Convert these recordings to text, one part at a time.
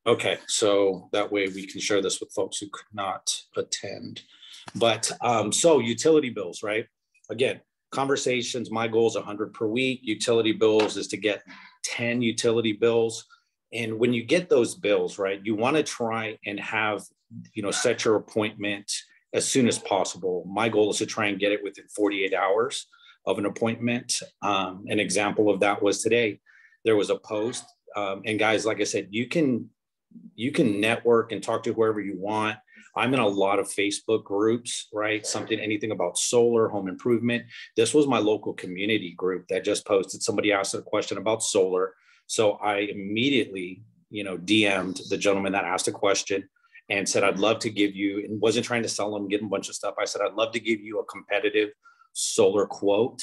Okay, so that way we can share this with folks who could not attend. But so utility bills, right? Again, conversations, my goal is 100 per week. Utility bills is to get 10 utility bills. And when you get those bills, right, you want to try and have, set your appointment as soon as possible. My goal is to try and get it within 48 hours of an appointment. An example of that was today. There was a post, and guys, like I said, you can network and talk to whoever you want. I'm in a lot of Facebook groups, right? Anything about solar, home improvement. This was my local community group that just posted. Somebody asked a question about solar. So I immediately, DM'd the gentleman that asked a question and said, I'd love to give you, and wasn't trying to sell him, give him a bunch of stuff. I said, I'd love to give you a competitive solar quote.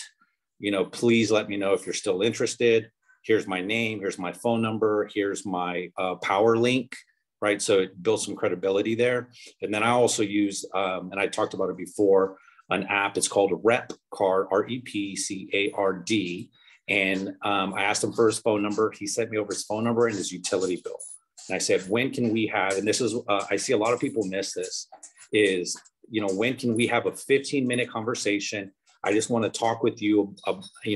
Please let me know if you're still interested. Here's my name, here's my phone number, here's my Powur link, right? So it builds some credibility there. And then I also use, and I talked about it before, an app. It's called RepCard, REPCARD. And I asked him for his phone number. He sent me over his phone number and his utility bill. And I said, when can we have, and this is, I see a lot of people miss this, is, when can we have a 15-minute conversation? I just want to talk with you,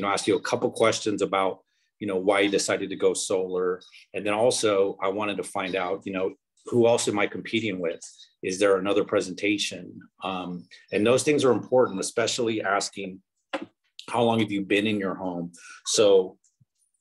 ask you a couple questions about, why you decided to go solar. And then also I wanted to find out, who else am I competing with? Is there another presentation? And those things are important, especially asking, how long have you been in your home? So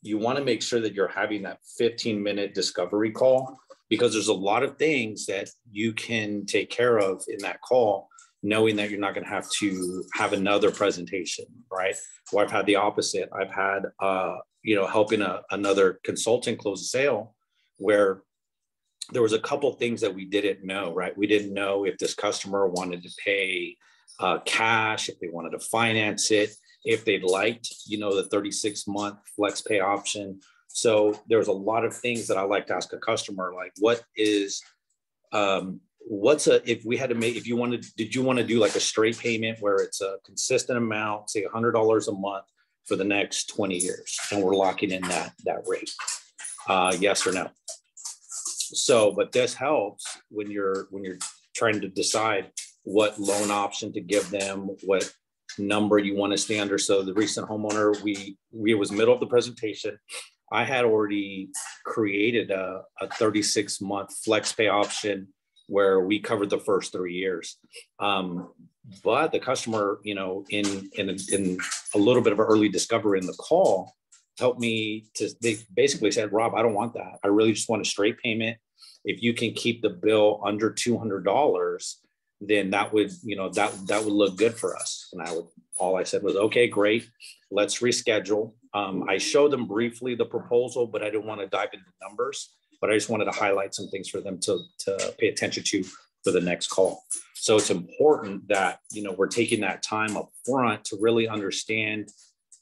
you want to make sure that you're having that 15-minute discovery call, because there's a lot of things that you can take care of in that call, knowing that you're not going to have another presentation, right? Or I've had the opposite. I've had, helping another consultant close a sale where there was a couple things that we didn't know, right? We didn't know if this customer wanted to pay cash, if they wanted to finance it, if they'd liked, the 36-month flex pay option. So there's a lot of things that I like to ask a customer, like if you wanted, did you want to do like a straight payment where it's a consistent amount, say $100 a month for the next 20 years, and we're locking in that rate, yes or no? So, but this helps when you're trying to decide what loan option to give them, what number you want to stay under. So the recent homeowner, we was middle of the presentation. I had already created a 36-month flex pay option where we covered the first 3 years. But the customer, in a little bit of an early discovery in the call, helped me they basically said, Rob, I don't want that. I really just want a straight payment. If you can keep the bill under $200, then that would, that would look good for us. And all I said was, okay, great. Let's reschedule. I showed them briefly the proposal, but I didn't want to dive into numbers, but I just wanted to highlight some things for them to pay attention to for the next call. So it's important that, we're taking that time up front to really understand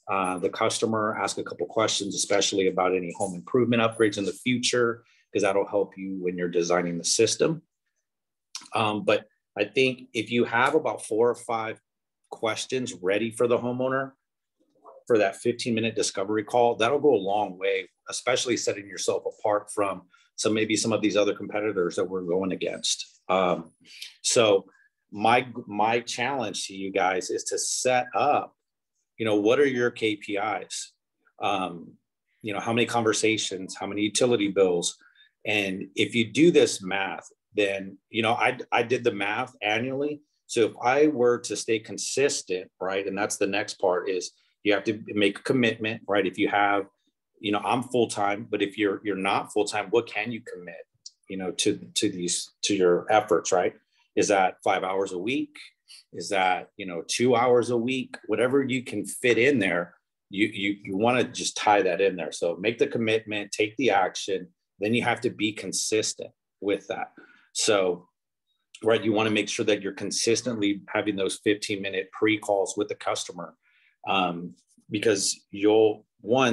the customer, ask a couple questions, especially about any home improvement upgrades in the future, because that'll help you when you're designing the system. But I think if you have about 4 or 5 questions ready for the homeowner for that 15-minute discovery call, that'll go a long way, especially setting yourself apart from maybe some of these other competitors that we're going against. So my challenge to you guys is to set up, what are your KPIs? How many conversations, how many utility bills? And if you do this math, then, I did the math annually. So if I were to stay consistent, right, and that's the next part, is you have to make a commitment, right? If you have, I'm full-time, but if you're not full-time, what can you commit, to your efforts, right? Is that 5 hours a week? Is that, 2 hours a week? Whatever you can fit in there, you want to just tie that in there. So make the commitment, take the action, then you have to be consistent with that. So, right, you want to make sure that you're consistently having those 15-minute pre-calls with the customer, because you'll,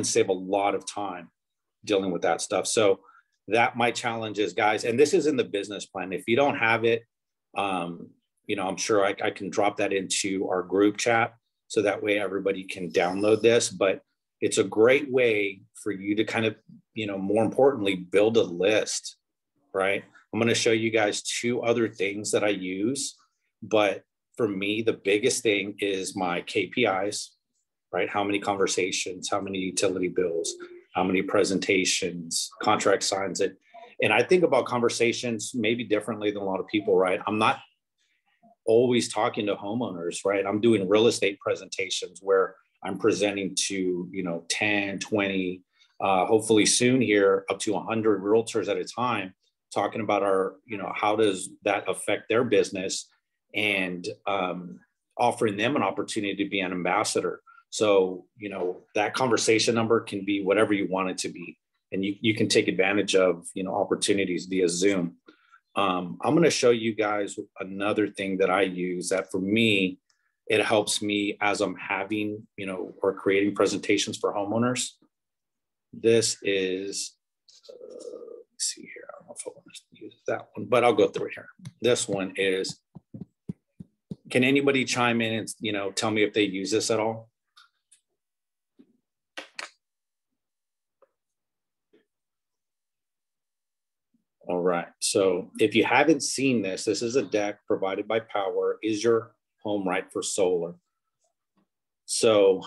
save a lot of time dealing with that stuff. So that my challenge is, guys, and this is in the business plan. If you don't have it, I'm sure I can drop that into our group chat, so that way everybody can download this. But, It's a great way for you to kind of, more importantly, build a list, right? I'm going to show you guys two other things that I use, but for me, the biggest thing is my KPIs, right? How many conversations, how many utility bills, how many presentations, contract signs it. And I think about conversations maybe differently than a lot of people, right? I'm not always talking to homeowners, right? I'm doing real estate presentations where I'm presenting to, 10, 20, hopefully soon here, up to 100 realtors at a time, talking about how does that affect their business, and offering them an opportunity to be an ambassador. So, that conversation number can be whatever you want it to be. And you can take advantage of, opportunities via Zoom. I'm going to show you guys another thing that I use that for me, it helps me as I'm having, or creating presentations for homeowners. This is, let's see here. I don't know if I want to use that one, but I'll go through it here. This one is, can anybody chime in and, tell me if they use this at all? All right. So if you haven't seen this, this is a deck provided by Powur. Is your home right for solar? So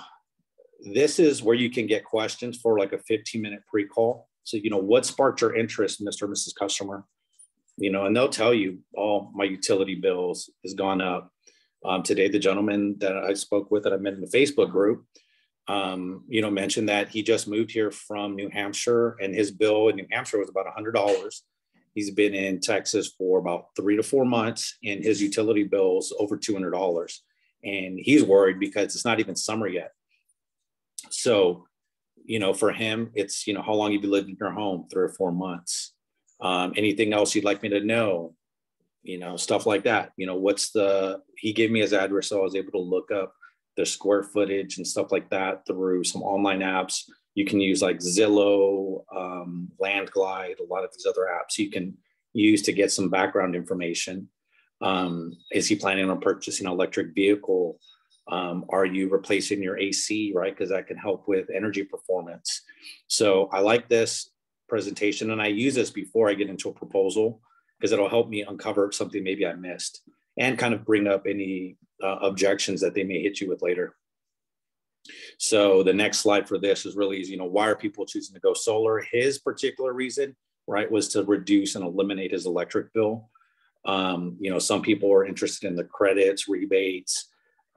this is where you can get questions for like a 15-minute pre-call. So, what sparked your interest, Mr. or Mrs. Customer? And they'll tell you, oh, my utility bills has gone up. Today, the gentleman that I spoke with that I met in the Facebook group, mentioned that he just moved here from New Hampshire, and his bill in New Hampshire was about $100. He's been in Texas for about 3 to 4 months, and his utility bill's over $200. And he's worried because it's not even summer yet. So, for him, it's, how long you've been living in your home, 3 or 4 months. Anything else you'd like me to know? Stuff like that. He gave me his address, so I was able to look up the square footage and stuff like that through some online apps. You can use like Zillow, Landglide, a lot of these other apps you can use to get some background information. Is he planning on purchasing an electric vehicle? Are you replacing your AC, right? Because that can help with energy performance. So I like this presentation, and I use this before I get into a proposal because it'll help me uncover something maybe I missed and kind of bring up any objections that they may hit you with later. So the next slide for this is really easy. Why are people choosing to go solar? His particular reason, right, was to reduce and eliminate his electric bill. Some people are interested in the credits, rebates.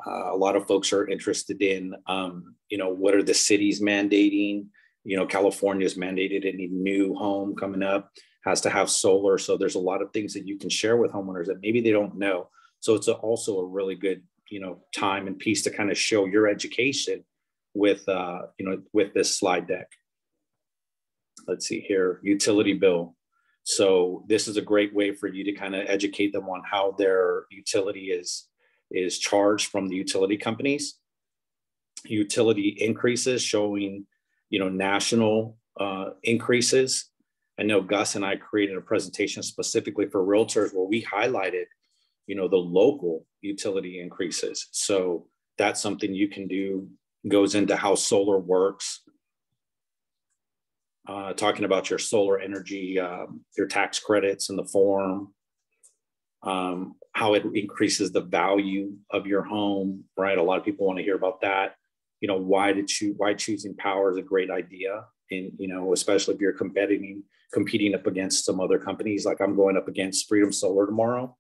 A lot of folks are interested in, what are the cities mandating? California's mandated any new home coming up has to have solar. So there's a lot of things that you can share with homeowners that maybe they don't know. So it's also a really good, time and piece to kind of show your education with, with this slide deck. Let's see here, utility bill. So this is a great way for you to kind of educate them on how their utility is charged from the utility companies. Utility increases showing, national increases. I know Gus and I created a presentation specifically for realtors where we highlighted, the local utility increases. So that's something you can do, goes into how solar works. Talking about your solar energy, your tax credits in the form, how it increases the value of your home, right? A lot of people want to hear about that. Why choosing Powur is a great idea. And, especially if you're competing up against some other companies, like I'm going up against Freedom Solar tomorrow.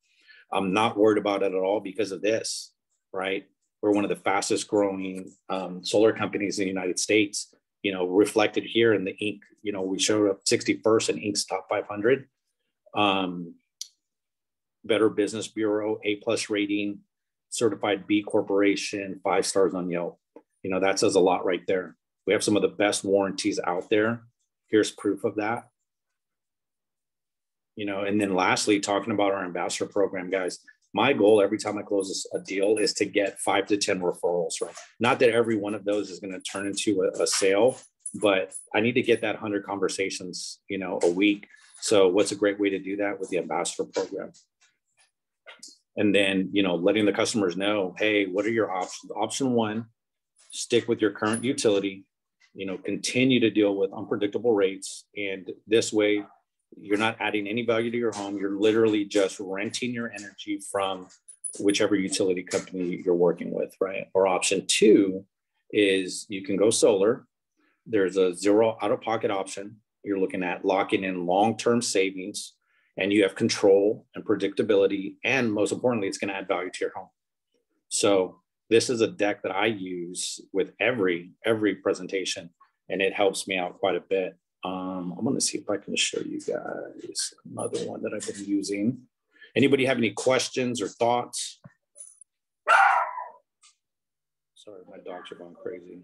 I'm not worried about it at all because of this, right? We're one of the fastest growing solar companies in the United States, reflected here in the Inc. We showed up 61st in Inc.'s top 500. Better Business Bureau, A+ rating, certified B Corporation, 5 stars on Yelp. That says a lot right there. We have some of the best warranties out there. Here's proof of that. And then lastly, talking about our ambassador program, guys, my goal every time I close a deal is to get 5 to 10 referrals, right? Not that every one of those is going to turn into a sale, but I need to get that 100 conversations, a week. So what's a great way to do that with the ambassador program? And then, letting the customers know, hey, what are your options? Option 1, stick with your current utility. continue to deal with unpredictable rates. And this way, you're not adding any value to your home. You're literally just renting your energy from whichever utility company you're working with, right? Or option two is you can go solar. There's a zero out-of-pocket option. You're looking at locking in long-term savings, and you have control and predictability. And most importantly, it's going to add value to your home. So this is a deck that I use with every presentation, and it helps me out quite a bit. I'm going to see if I can show you guys another one that I've been using. Anybody have any questions or thoughts? Sorry, my dogs are going crazy.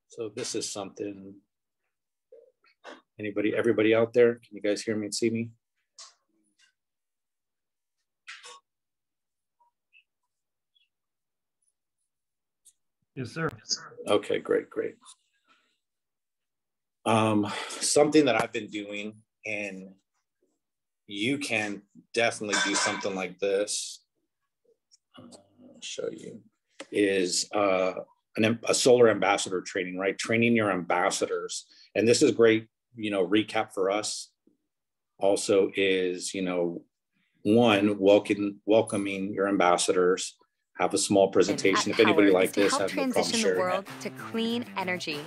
So this is something, everybody out there, can you guys hear me and see me? Yes, sir. Okay, great. Something that I've been doing, and you can definitely do something like this. I'll show you, is a solar ambassador training, right? Training your ambassadors. And this is great, recap for us also is, one, welcoming your ambassadors, have a small presentation. If anybody like this, help transition the world to clean energy.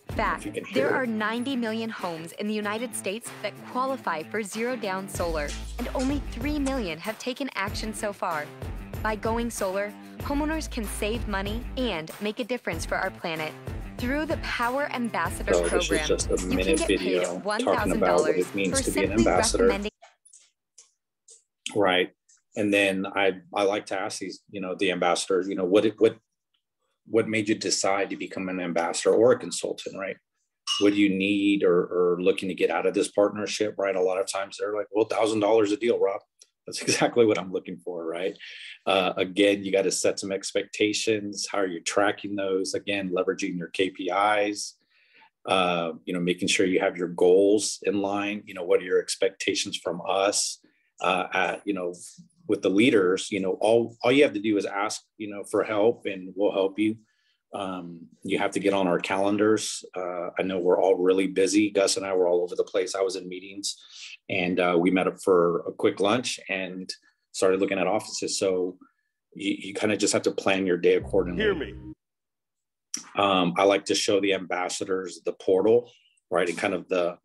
Fact, there are 90 million homes in the United States that qualify for zero-down solar, and only 3 million have taken action so far. By going solar, homeowners can save money and make a difference for our planet. Through the Powur Ambassador Program, just a you can get paid $1,000 for simply recommending. Right. And then I like to ask these, the ambassador, what made you decide to become an ambassador or a consultant, right? What do you need or looking to get out of this partnership, right? A lot of times they're like, well, $1,000 a deal, Rob. That's exactly what I'm looking for, right? Again, you got to set some expectations. How are you tracking those? Again, leveraging your KPIs, making sure you have your goals in line. What are your expectations from us? With the leaders, all you have to do is ask, for help, and we'll help you. You have to get on our calendars. I know we're all really busy. Gus and I were all over the place. I was in meetings, and we met up for a quick lunch and started looking at offices. So you kind of just have to plan your day accordingly. Hear me. I like to show the ambassadors the portal, right? And kind of the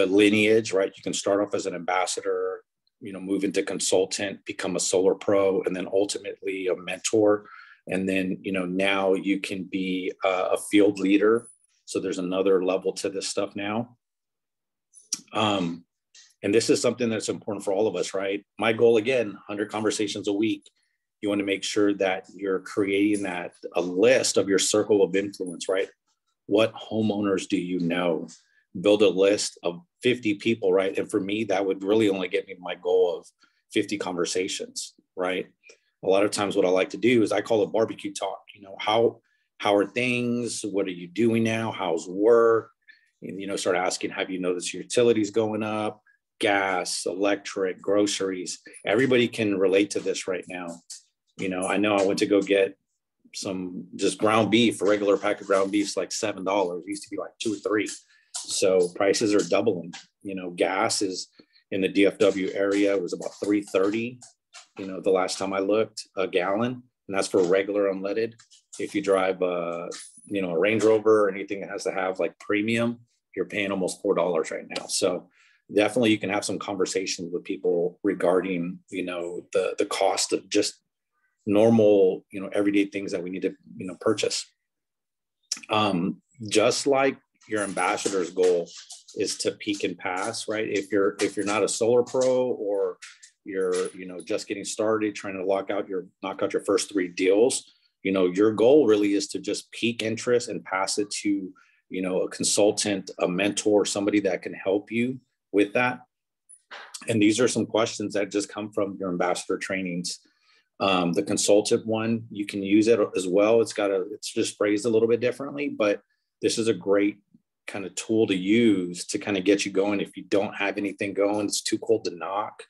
lineage, right? You can start off as an ambassador, move into consultant, become a solar pro, and then ultimately a mentor. And then, now you can be a field leader. So there's another level to this stuff now. And this is something that's important for all of us, right? My goal, again, 100 conversations a week. You want to make sure that you're creating a list of your circle of influence, right? What homeowners do you know? Build a list of 50 people, right? And for me, that would really only get me my goal of 50 conversations, right? A lot of times what I like to do is I call it barbecue talk. How are things? What are you doing now? How's work? And, start asking, have you noticed your utilities going up? Gas, electric, groceries. Everybody can relate to this right now. I know I went to go get some just ground beef. A regular pack of ground beef is like $7. It used to be like $2 or $3. So prices are doubling. Gas is in the DFW area was about $3.30. The last time I looked, a gallon, and that's for regular unleaded. If you drive a Range Rover or anything that has to have like premium, you're paying almost $4 right now. So definitely you can have some conversations with people regarding, the cost of just normal, everyday things that we need to, purchase. Just like your ambassador's goal is to peak and pass, right? If you're not a solar pro, or you're, just getting started, trying to knock out your first 3 deals, your goal really is to just peak interest and pass it to, a consultant, a mentor, somebody that can help you with that. And these are some questions that just come from your ambassador trainings. The consultant one, you can use it as well. It's just phrased a little bit differently, but this is a great kind of tool to use to kind of get you going. If you don't have anything going, it's too cold to knock.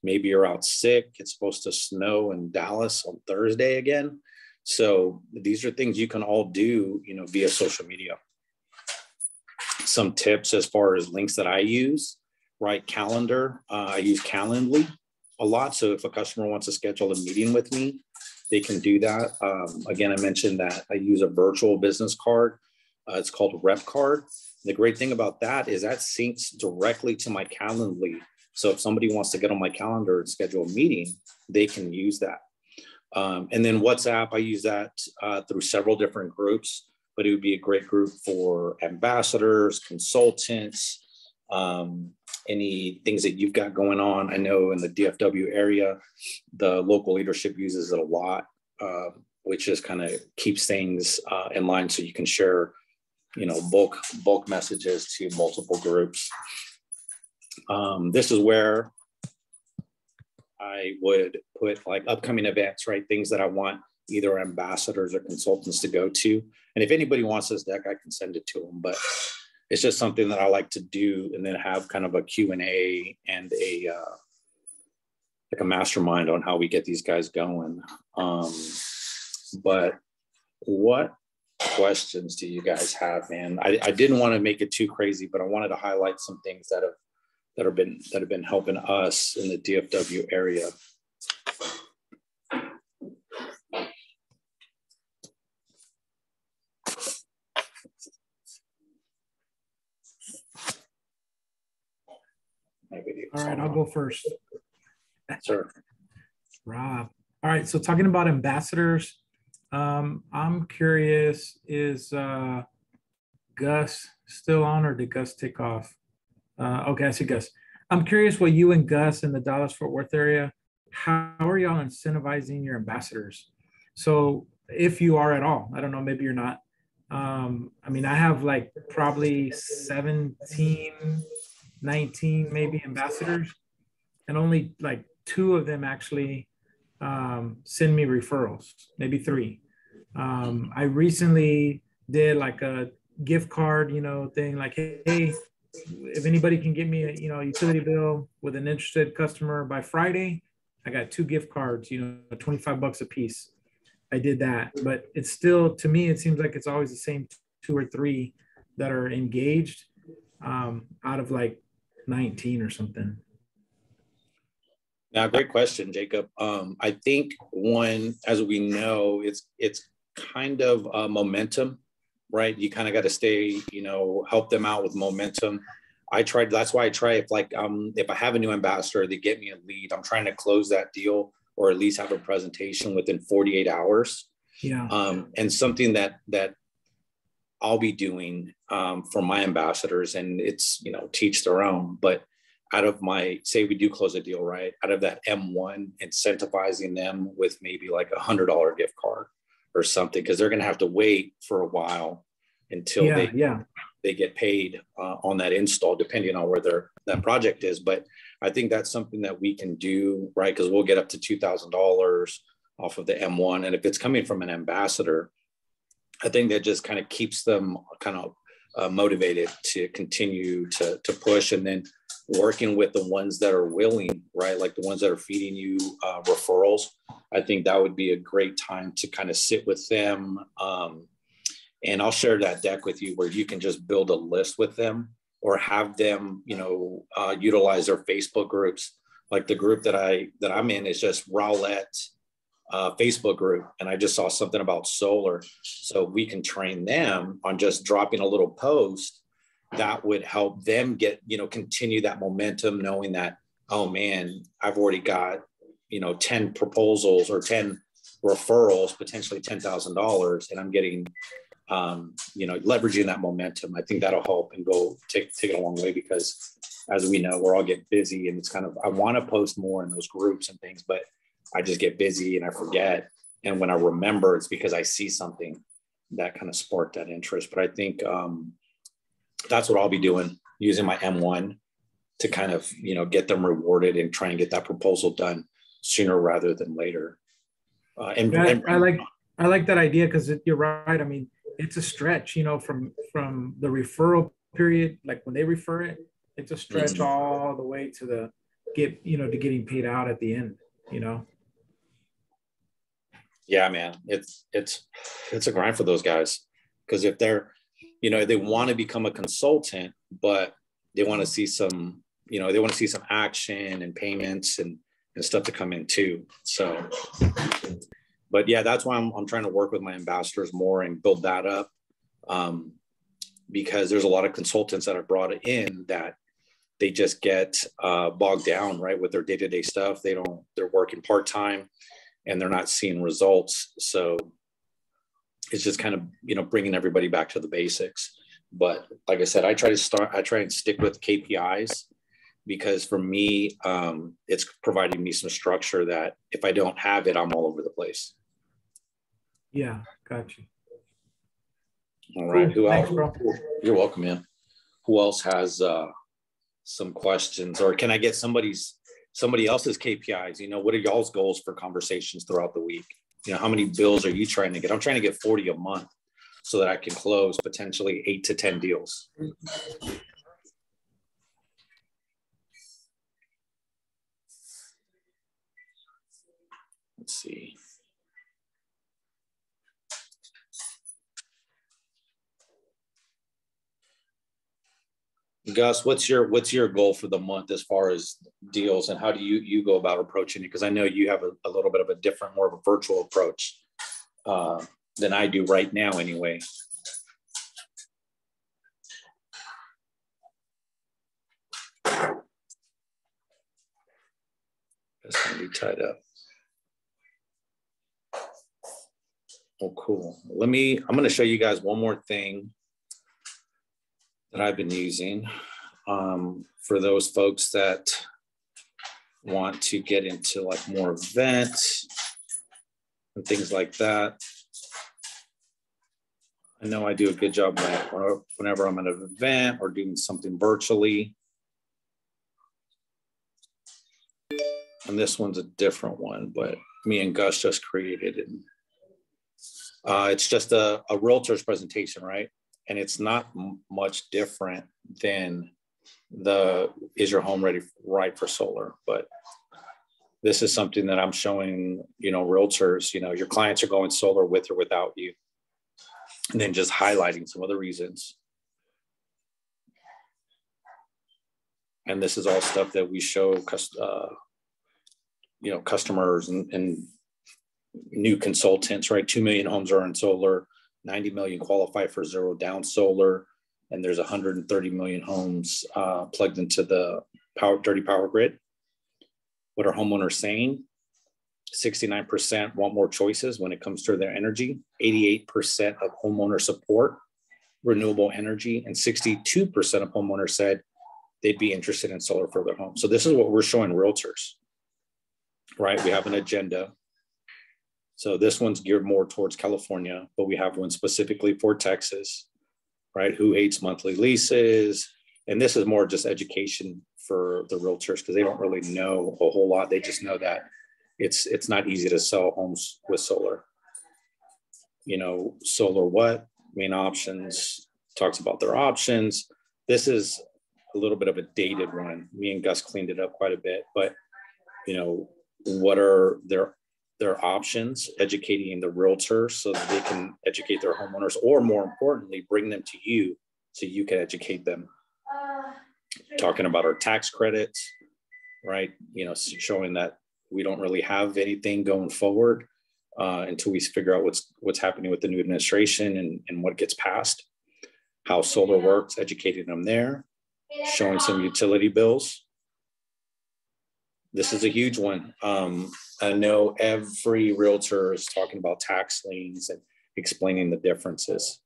Maybe you're out sick. It's supposed to snow in Dallas on Thursday again. So these are things you can all do, you know, via social media. Some tips as far as links that I use, right? Calendar. I use Calendly a lot. So if a customer wants to schedule a meeting with me, they can do that. Again, I mentioned that I use a virtual business card. It's called Rep Card. The great thing about that is that syncs directly to my Calendly. So if somebody wants to get on my calendar and schedule a meeting, they can use that. And then WhatsApp, I use that through several different groups, but it would be a great group for ambassadors, consultants, any things that you've got going on. I know in the DFW area, the local leadership uses it a lot, which just kind of keeps things in line so you can share, you know, bulk messages to multiple groups. This is where I would put like upcoming events, right? Things that I want either ambassadors or consultants to go to. And if anybody wants this deck, I can send it to them, but it's just something that I like to do and then have kind of a Q&A and a like a mastermind on how we get these guys going. But what questions do you guys have, man? I didn't want to make it too crazy, but I wanted to highlight some things that have been helping us in the DFW area. All right, I'll go first. Sure. Rob. All right, so talking about ambassadors, I'm curious, is Gus still on or did Gus take off? Okay, I see Gus. I'm curious what you and Gus in the Dallas-Fort Worth area, how are y'all incentivizing your ambassadors? So if you are at all, I don't know, maybe you're not. I mean, I have like probably 17, 19 maybe ambassadors, and only like 2 of them actually send me referrals, maybe 3. I recently did like a gift card, you know, thing like, hey, if anybody can get me a, you know, utility bill with an interested customer by Friday, I got 2 gift cards, you know, $25 a piece. I did that, but it's still, to me, it seems like it's always the same 2 or 3 that are engaged out of like 19 or something. Now, great question, Jacob. I think one, as we know, it's kind of momentum, right? You kind of got to stay, you know, help them out with momentum. That's why I try if I have a new ambassador, they get me a lead, I'm trying to close that deal or at least have a presentation within 48 hours. Yeah. And something that I'll be doing for my ambassadors, and it's, you know, teach their own, but out of my, say we do close a deal, right? Out of that M1, incentivizing them with maybe like $100 gift card or something, because they're going to have to wait for a while until they get paid on that install, depending on where that project is. But I think that's something that we can do, right? Because we'll get up to $2,000 off of the M1. And if it's coming from an ambassador, I think that just kind of keeps them kind of motivated to continue to push, and then working with the ones that are willing, right? Like the ones that are feeding you referrals. I think that would be a great time to kind of sit with them. And I'll share that deck with you where you can just build a list with them or have them, you know, utilize their Facebook groups. Like the group that I'm in is just Rowlett Facebook group. And I just saw something about solar. So we can train them on just dropping a little post that would help them get, you know, continue that momentum, knowing that, oh man, I've already got, you know, 10 proposals or 10 referrals, potentially $10,000, and I'm getting, you know, leveraging that momentum. I think that'll help and go take it a long way, because as we know, we're all getting busy, and it's kind of, I want to post more in those groups and things, but I just get busy and I forget. And when I remember, it's because I see something that kind of sparked that interest. But I think that's what I'll be doing, using my M1 to kind of, you know, get them rewarded and try and get that proposal done sooner rather than later. I like that idea, because you're right. I mean, it's a stretch, from the referral period, like when they refer it, it's a stretch all the way to to getting paid out at the end. Yeah, man, it's a grind for those guys, because if they're, they want to become a consultant, but they want to see some, action and payments and stuff to come in too. So, but yeah, that's why I'm trying to work with my ambassadors more and build that up, because there's a lot of consultants that are brought in that they just get bogged down, right, with their day-to-day stuff. They're working part-time and they're not seeing results. So it's just kind of, bringing everybody back to the basics. But like I said, I try and stick with KPIs, because for me, it's providing me some structure that if I don't have it, I'm all over the place. Yeah, got you. All right. Cool. Who else? Thanks, bro. You're welcome, man. Who else has some questions, or can I get somebody else's KPIs? What are y'all's goals for conversations throughout the week? How many bills are you trying to get? I'm trying to get 40 a month so that I can close potentially 8 to 10 deals. Let's see. Gus, what's your goal for the month as far as deals, and how do you go about approaching it? Because I know you have a little bit of a different, more of a virtual approach than I do right now anyway. That's gonna be tied up. Oh, cool. I'm gonna show you guys one more thing that I've been using for those folks that want to get into like more events and things like that. I know I do a good job whenever I'm at an event or doing something virtually. And this one's a different one, but me and Gus just created it. It's just a realtor's presentation, right? And it's not much different than the Is Your Home Ready Right for Solar? But this is something that I'm showing, realtors, your clients are going solar with or without you. And then just highlighting some of the reasons. And this is all stuff that we show, customers and new consultants, right? 2 million homes are in solar, 90 million qualify for zero down solar, and there's 130 million homes plugged into the dirty power grid. What are homeowners saying? 69% want more choices when it comes to their energy. 88% of homeowners support renewable energy, and 62% of homeowners said they'd be interested in solar for their home. So this is what we're showing realtors, right? We have an agenda. So this one's geared more towards California, but we have one specifically for Texas, right? Who hates monthly leases? And this is more just education for the realtors, because they don't really know a whole lot. They just know that it's not easy to sell homes with solar. Solar what? Main options, talks about their options. This is a little bit of a dated one. Me and Gus cleaned it up quite a bit, but what are their options, educating the realtors so that they can educate their homeowners, or more importantly, bring them to you so you can educate them. Talking about our tax credits, right? Showing that we don't really have anything going forward until we figure out what's happening with the new administration and what gets passed, how solar works, educating them there, showing some utility bills. This is a huge one. I know every realtor is talking about tax liens and explaining the differences.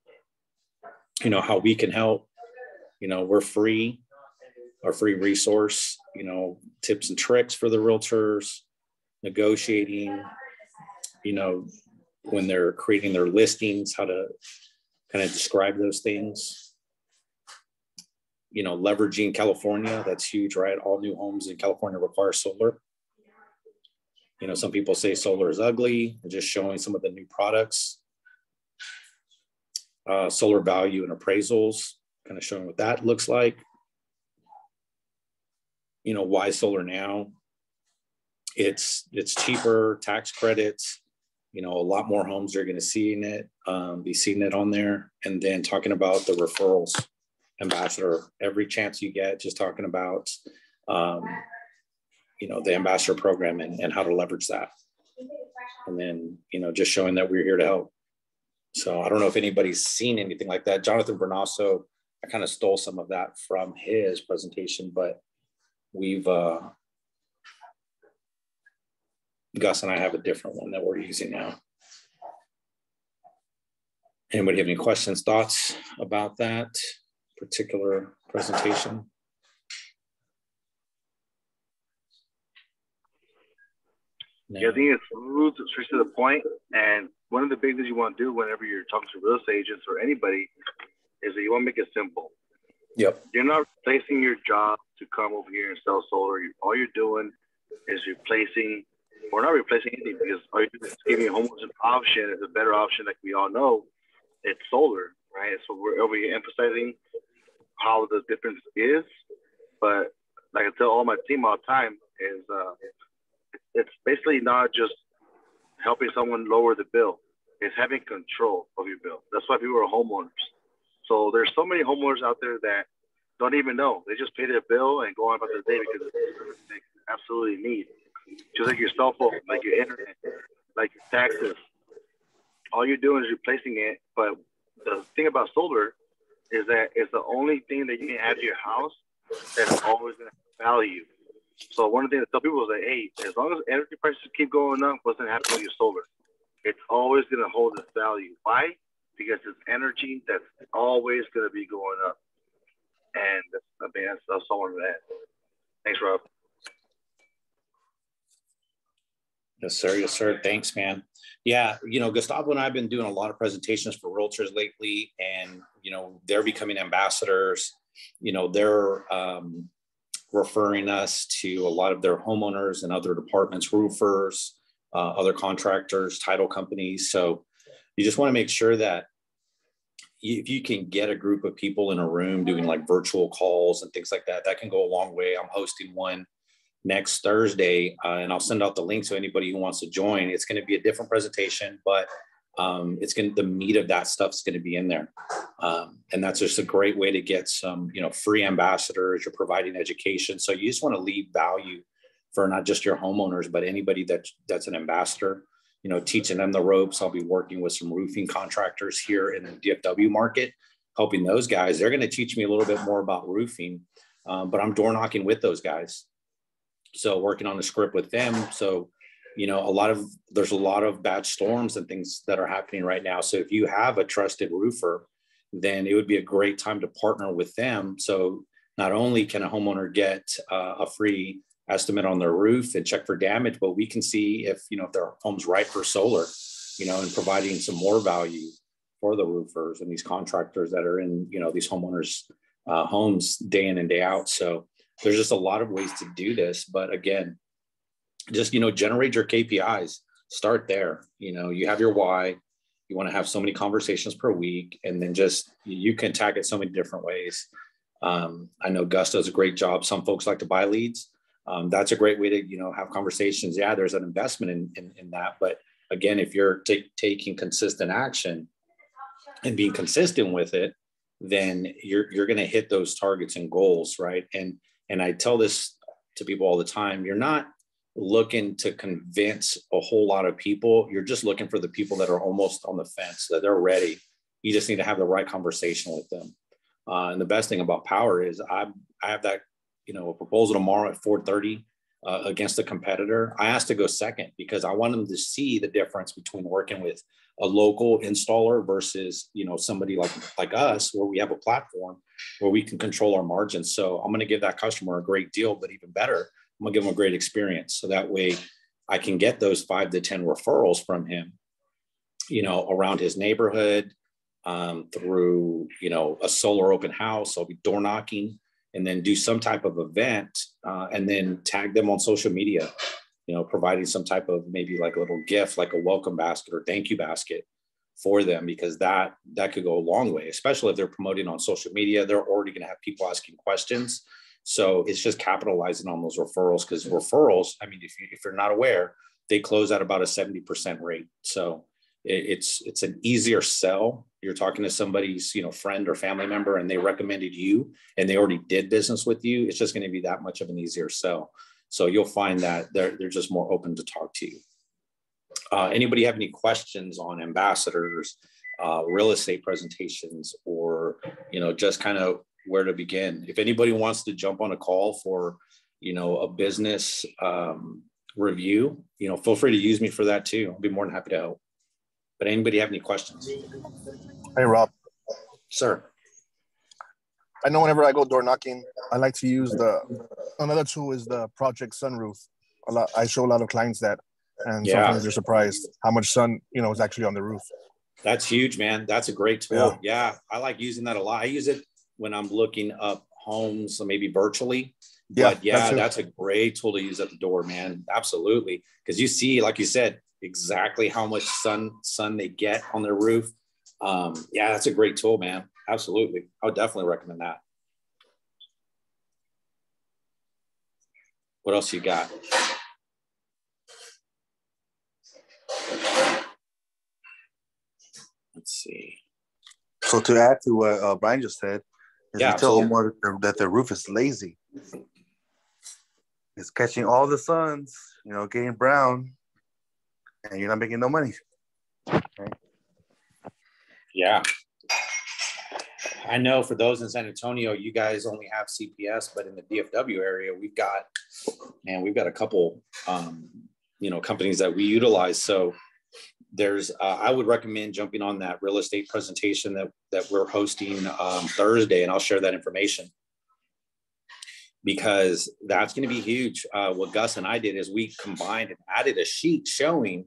How we can help. We're free, our free resource, tips and tricks for the realtors, negotiating, when they're creating their listings, how to kind of describe those things. Leveraging California, that's huge, right? All new homes in California require solar. Some people say solar is ugly, and just showing some of the new products. solar value and appraisals, kind of showing what that looks like. You know, why solar now? It's cheaper, tax credits, you know, a lot more homes are going to be seeing it on there. And then talking about the referrals, ambassador, every chance you get, just talking about, you know, the ambassador program and how to leverage that. And then, you know, just showing that we're here to help. So I don't know if anybody's seen anything like that. Jonathan Bernasso, I kind of stole some of that from his presentation, but we've, Gus and I have a different one that we're using now. Anybody have any questions, thoughts about that particular presentation? No. Yeah, I think it's smooth, straight to the point. And one of the big things you want to do whenever you're talking to real estate agents or anybody is that you want to make it simple. Yep. You're not replacing your job to come over here and sell solar. All you're doing is replacing, or not replacing anything, because all you're doing is giving homeowners an option. It's a better option, like we all know. It's solar, right? So we're over here emphasizing how the difference is. But like I tell all my team all the time is it's basically not just helping someone lower the bill. It's having control of your bill. That's why people are homeowners. So there's so many homeowners out there that don't even know. They just pay their bill and go on about their day because it's something they absolutely need. Just like your cell phone, like your internet, like your taxes. All you're doing is replacing it. But the thing about solar is that it's the only thing that you can add to your house that's always going to have value. So one of the things I tell people is that, hey, as long as energy prices keep going up, what's going to happen with your solar? It's always going to hold its value. Why? Because it's energy that's always going to be going up. And that's all I wanted to add. Thanks, Rob. Yes, sir. Yes, sir. Thanks, man. Yeah, you know, Gustavo and I have been doing a lot of presentations for realtors lately, and, you know, they're becoming ambassadors. You know, they're referring us to a lot of their homeowners and other departments, roofers, other contractors, title companies. So you just want to make sure that if you can get a group of people in a room doing like virtual calls and things like that, that can go a long way. I'm hosting one next Thursday, and I'll send out the link to anybody who wants to join. It's going to be a different presentation, but the meat of that stuff is going to be in there. And that's just a great way to get some, you know, free ambassadors. You're providing education. So you just want to leave value for not just your homeowners, but anybody that's an ambassador, you know, teaching them the ropes. I'll be working with some roofing contractors here in the DFW market, helping those guys. They're going to teach me a little bit more about roofing, but I'm door knocking with those guys. So working on the script with them. So, you know, there's a lot of bad storms and things that are happening right now. So if you have a trusted roofer, then it would be a great time to partner with them. So not only can a homeowner get a free estimate on their roof and check for damage, but we can see if, you know, if their home's right for solar, you know, and providing some more value for the roofers and these contractors that are in, you know, these homeowners' homes day in and day out. So there's just a lot of ways to do this. But again, just, you know, generate your KPIs, start there. You know, you have your why, you want to have so many conversations per week, and then just, you can attack it so many different ways. I know Gus does a great job. Some folks like to buy leads. That's a great way to, you know, have conversations. Yeah, there's an investment in that. But again, if you're taking consistent action and being consistent with it, then you're going to hit those targets and goals, right? And I tell this to people all the time. You're not looking to convince a whole lot of people. You're just looking for the people that are almost on the fence, that they're ready. You just need to have the right conversation with them. And the best thing about Powur is I have that, you know, a proposal tomorrow at 4:30 against a competitor. I asked to go second because I want them to see the difference between working with a local installer versus, you know, somebody like us, where we have a platform where we can control our margins. So I'm going to give that customer a great deal, but even better, I'm gonna give him a great experience. So that way I can get those 5 to 10 referrals from him, you know, around his neighborhood, through, you know, a solar open house. I'll be door knocking, and then do some type of event, and then tag them on social media, you know, providing some type of maybe like a little gift, like a welcome basket or thank you basket, for them, because that could go a long way, especially if they're promoting on social media. They're already going to have people asking questions. So it's just capitalizing on those referrals, because referrals, I mean, if you're not aware, they close at about a 70% rate. So it's an easier sell. You're talking to somebody's, friend or family member, and they recommended you and they already did business with you. It's just going to be that much of an easier sell. So you'll find that they're just more open to talk to you. Anybody have any questions on ambassadors, real estate presentations, or, just kind of where to begin? If anybody wants to jump on a call for, a business review, feel free to use me for that too. I'll be more than happy to help. But anybody have any questions? Hey, Rob. Sir. I know whenever I go door knocking, I like to use another tool is the Project Sunroof. I show a lot of clients that, and sometimes they're surprised how much sun, is actually on the roof. That's huge, man. That's a great tool. Yeah. I like using that a lot. I use it when I'm looking up homes, so maybe virtually. But that's a great tool to use at the door, man. Absolutely. Because you see, like you said, exactly how much sun they get on their roof. That's a great tool, man. Absolutely. I would definitely recommend that. What else you got? Let's see. So to add to what Brian just said, is you tell homeowner that the roof is lazy. It's catching all the suns, getting brown, and you're not making no money. Okay? Yeah. I know for those in San Antonio, you guys only have CPS, but in the DFW area, we've got a couple, companies that we utilize. So there's, I would recommend jumping on that real estate presentation that we're hosting Thursday, and I'll share that information, because that's going to be huge. What Gus and I did is we combined and added a sheet showing,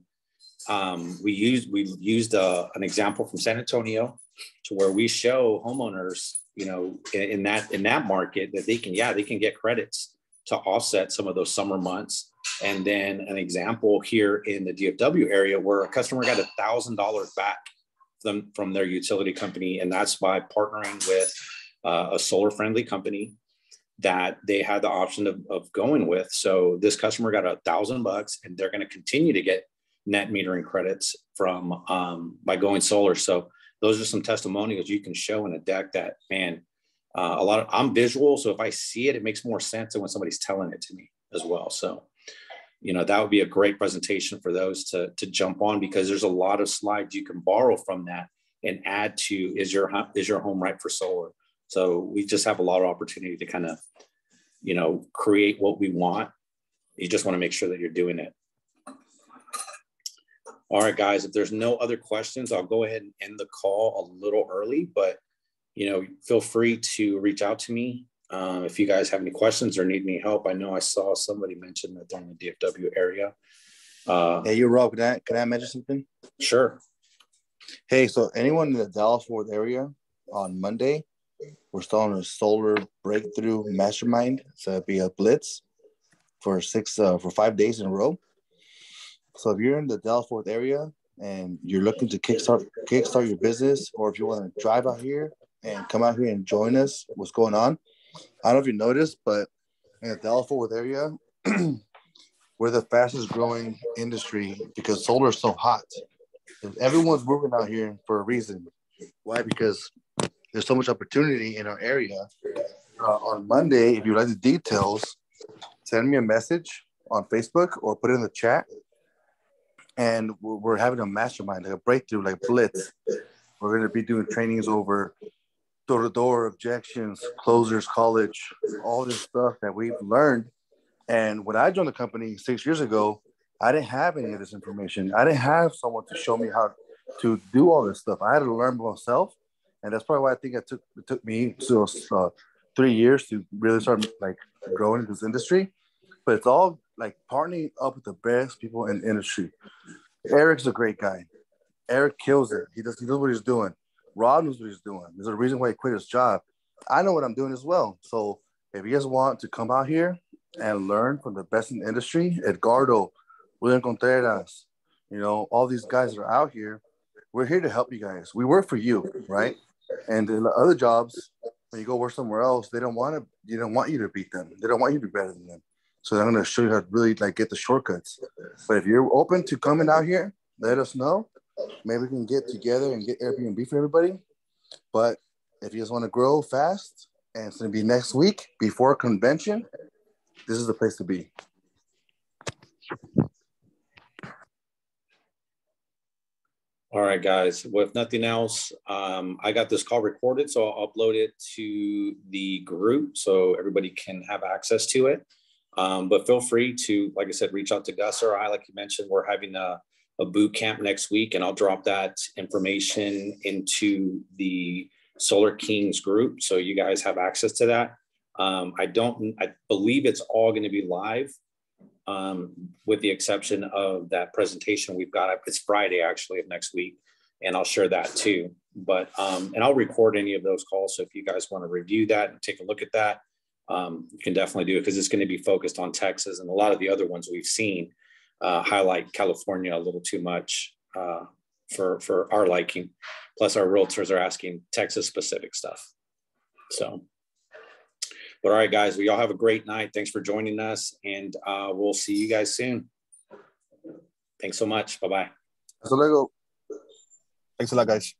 we used an example from San Antonio, to where we show homeowners, in that market, that they can get credits to offset some of those summer months. And then an example here in the DFW area where a customer got $1,000 back from their utility company. And that's by partnering with a solar friendly company that they had the option of going with. So this customer got $1,000, and they're going to continue to get net metering credits from by going solar. So those are some testimonials you can show in a deck that, man, I'm visual. So if I see it, it makes more sense than when somebody's telling it to me as well. So, that would be a great presentation for those to jump on, because there's a lot of slides you can borrow from that and add to, is your home right for solar? So we just have a lot of opportunity to kind of, create what we want. You just want to make sure that you're doing it. All right, guys, if there's no other questions, I'll go ahead and end the call a little early, but, feel free to reach out to me if you guys have any questions or need any help. I know I saw somebody mention that they're in the DFW area. Hey, you're Rob. Can I mention something? Sure. Hey, so anyone in the Dallas-Fort area on Monday, we're starting a solar breakthrough mastermind. So it'll be a blitz for 5 days in a row. So if you're in the Dallas-Fort area and you're looking to kickstart your business, or if you want to drive out here and come out here and join us, what's going on? I don't know if you noticed, but in the Dallas-Fort Worth area, we're the fastest growing industry because solar is so hot. Everyone's moving out here for a reason. Why? Because there's so much opportunity in our area. On Monday, if you like the details, send me a message on Facebook or put it in the chat. And we're having a mastermind, like a breakthrough, like blitz. We're going to be doing trainings over door-to-door, objections, closers, college, all this stuff that we've learned. And when I joined the company 6 years ago, I didn't have any of this information. I didn't have someone to show me how to do all this stuff. I had to learn by myself. And that's probably why I think it took me 3 years to really start like growing in this industry. But it's all like partnering up with the best people in the industry. Eric's a great guy. Eric kills it. He knows what he's doing. Rob knows what he's doing. There's a reason why he quit his job. I know what I'm doing as well. So if you guys want to come out here and learn from the best in the industry, Edgardo, William Contreras, all these guys that are out here, we're here to help you guys. We work for you, right? And in the other jobs, when you go work somewhere else, they don't want you to beat them. They don't want you to be better than them. So I'm going to show you how to really like get the shortcuts. But if you're open to coming out here, let us know. Maybe we can get together and get Airbnb for everybody. But if you just want to grow fast, and it's going to be next week before convention, this is the place to be. All right, guys. Well, if nothing else, I got this call recorded, so I'll upload it to the group so everybody can have access to it. But feel free to, like I said, reach out to Gus or I. Like you mentioned, we're having a boot camp next week, and I'll drop that information into the Solar Kings group, so you guys have access to that. I believe it's all going to be live, with the exception of that presentation we've got. It's Friday actually of next week, and I'll share that too. But and I'll record any of those calls, so if you guys want to review that and take a look at that, you can definitely do it, because it's going to be focused on Texas, and a lot of the other ones we've seen highlight California a little too much for our liking. Plus, our realtors are asking Texas specific stuff. So, but all right, guys, we all have a great night. Thanks for joining us, and we'll see you guys soon. Thanks so much. Bye-bye. Hasta luego. Thanks a lot, guys.